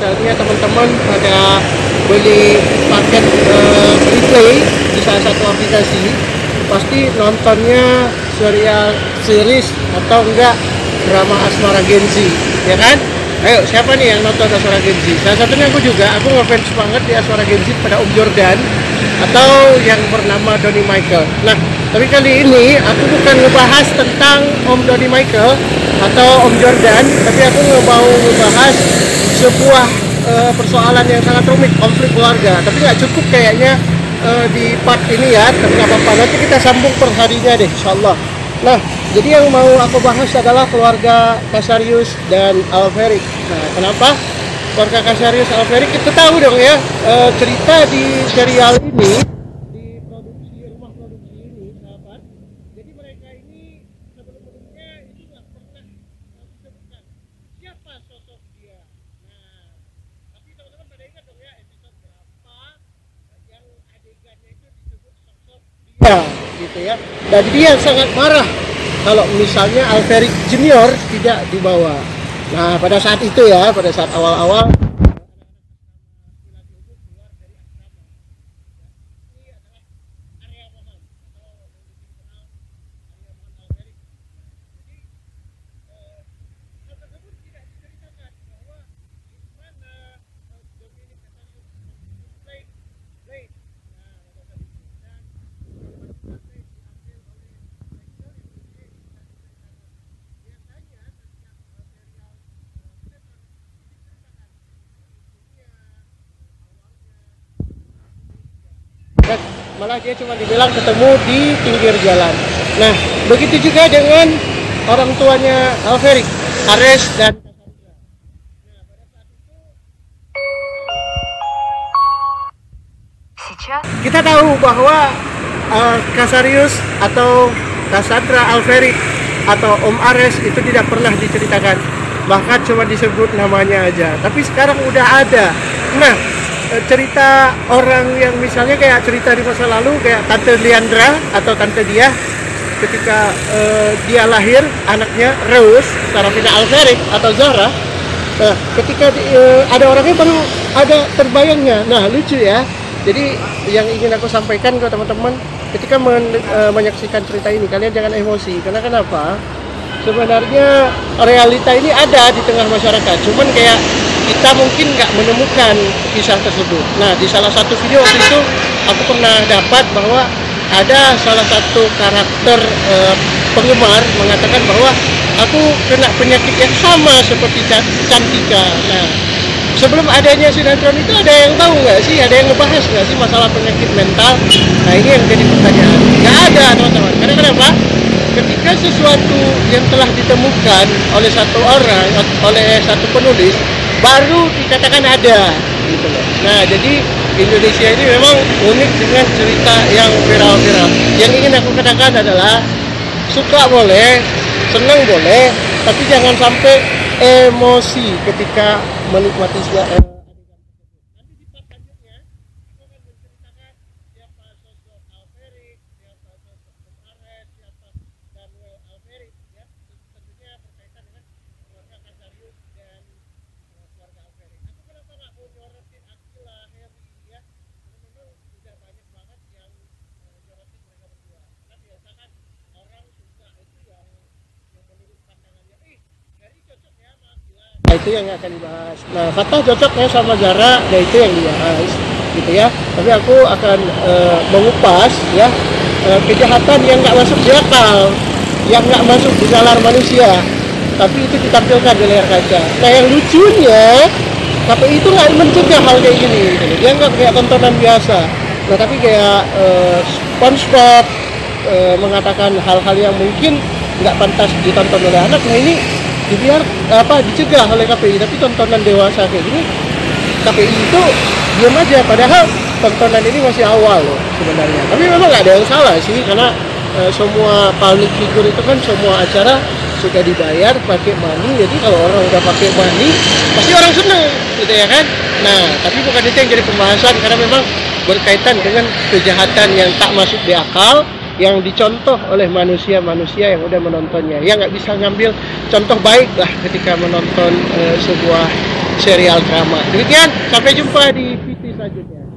misalnya teman-teman pada beli paket replay di salah satu aplikasi, pasti nontonnya serial series atau enggak drama Asmara Genzi, ya kan? Ayo, siapa nih yang nonton Asmara Genzi? Salah satunya aku juga, aku ngefans banget di Asmara Genzi pada Om Jordan atau yang bernama Donny Michael. Nah, tapi kali ini aku bukan ngebahas tentang Om Donny Michael atau Om Jordan, tapi aku mau ngebahas sebuah persoalan yang sangat rumit, konflik keluarga. Tapi nggak cukup kayaknya di part ini ya, tapi nggak apa-apa, nanti kita sambung per harinya deh, insyaallah. Nah, jadi yang mau aku bahas adalah keluarga Casarius dan Alferik. Nah, kenapa keluarga Casarius Alferik? Kita tahu dong ya, cerita di serial ini, di produksi rumah produksi ini, sahabat. Jadi mereka ini sebelum-sebelumnya itu nggak pernah disebutkan siapa sosok dia. Nah, tapi teman-teman pada ingat dong ya, episode berapa yang adegannya itu disebut sosok dia, gitu ya. Dan dia sangat marah kalau misalnya Alferik Junior tidak dibawa. Nah, pada saat itu ya, pada saat awal-awal malah dia cuma dibilang ketemu di pinggir jalan. Nah, begitu juga dengan orang tuanya Alferik, Ares dan Cassandra. Nah, pada saat itu kita tahu bahwa Casarius atau Cassandra Alferik atau Om Ares itu tidak pernah diceritakan, bahkan cuma disebut namanya aja. Tapi sekarang udah ada. Nah, cerita orang yang misalnya kayak cerita di masa lalu kayak Tante Liandra atau Tante Dia ketika dia lahir, anaknya Rose Sarafina Alferik atau Zahra, ketika ada orangnya baru ada terbayangnya. Nah, lucu ya. Jadi yang ingin aku sampaikan ke teman-teman, ketika menyaksikan cerita ini, kalian jangan emosi. Karena kenapa? Sebenarnya realita ini ada di tengah masyarakat, cuman kayak kita mungkin nggak menemukan kisah tersebut. Nah, di salah satu video waktu itu aku pernah dapat bahwa ada salah satu karakter penggemar mengatakan bahwa aku kena penyakit yang sama seperti Cantika. Nah, sebelum adanya sinetron itu ada yang tahu nggak sih? Ada yang ngebahas nggak sih masalah penyakit mental? Nah, ini yang jadi pertanyaan. Nggak ada, teman-teman. Karena kenapa? Ketika sesuatu yang telah ditemukan oleh satu orang, oleh satu penulis, baru dikatakan ada, gitu loh. Nah, jadi Indonesia ini memang unik dengan cerita yang viral-viral. Yang ingin aku katakan adalah suka boleh, senang boleh, tapi jangan sampai emosi ketika menikmati adegan. Nanti di part selanjutnya aku akan menceritakan siapa sosok Alferik, siapa sosok Om Ares, siapa Daniel Alferik, ya. Tentunya berkaitan dengan keluarga Casarius dan keluarga Alferik. Aku kenapa nggak mau nyorotin Akila, Harry, ya? Karena memang sudah banyak banget yang nyorotin mereka berdua. Kan biasa kan orang suka itu yang menurut pandangannya, Harry cocok ya sama Akila. Nah, itu yang akan dibahas. Nah, kata cocoknya sama Zara, nah itu yang dibahas, gitu ya. Tapi aku akan mengupas ya kejahatan yang nggak masuk di akal, yang nggak masuk di nalar manusia, tapi itu ditampilkan di layar kaca. Nah, yang lucunya KPI itu nggak mencegah hal kayak gini, gitu. Dia nggak kayak tontonan biasa. Nah, tapi kayak SpongeBob mengatakan hal-hal yang mungkin nggak pantas ditonton oleh anak. Nah, ini dibiar dicegah oleh KPI, tapi tontonan dewasa kayak gini KPI itu diam aja, padahal tontonan ini masih awal loh sebenarnya. Tapi memang nggak ada yang salah sih, karena semua public figure itu kan semua acara sudah dibayar pakai money. Jadi kalau orang udah pakai money pasti orang seneng, gitu ya kan. Nah, tapi bukan itu yang jadi pembahasan, karena memang berkaitan dengan kejahatan yang tak masuk di akal, yang dicontoh oleh manusia-manusia yang udah menontonnya. Ya nggak bisa ngambil contoh baik lah ketika menonton sebuah serial drama. Demikian, sampai jumpa di VT selanjutnya.